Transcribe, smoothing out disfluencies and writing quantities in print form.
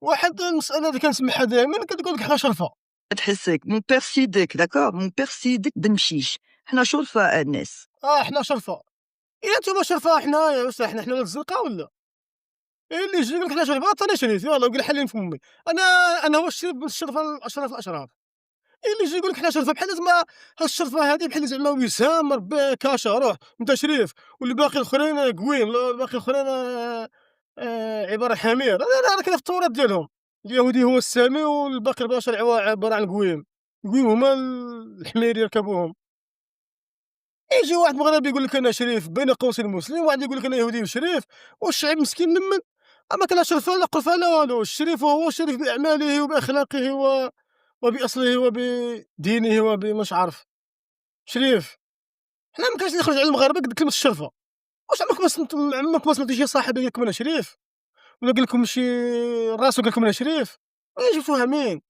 واحد المسألة اللي كنسمعها دايمًا كتقول لك حنا شرفة. تحسك mon père سيدك داكور mon père سيدك بنمشيش، حنا شرفاء الناس. حنا شرفة. إلا نتوما شرفة حنايا واش حنا ولاد الزنقة والّا؟ اللي يجي يقول لك حنا شرفة أنا شريف يلاه قول حلين فمي. أنا أنا هو الشريف بن الشرفة أشرف الأشراف. اللي يجي يقول لك حنا شرفة بحال زعما هاد الشرفة هادي بحال زعما وسام ربي كاشا روح أنت شريف والباقي الآخرين قويم الباقي الآخرين عبارة عن حمير. أنا راه كاين في التوراة ديالهم. اليهودي هو السامي والباقي البشر عبارة عن قويم. القويم هما الحمير يركبوهم. يجي واحد مغربي يقول لك أنا شريف بين قوسين مسلم، واحد يقول لك أنا يهودي وشريف، والشعب مسكين نمّن، ما كان لا شرف لا قرفة لا والو. الشريف هو الشريف بأعماله وبأخلاقه وبأصله وبدينه وبماش عارف. شريف. حنا ما كانش نخرج على المغاربة قد كلمة الشرفة. واش عمرك ما سمعتي شي صاحب قال لكم أنا شريف؟ ولا قال لكم شي راسو قال لكم أنا شريف؟ ماشي فاهمين.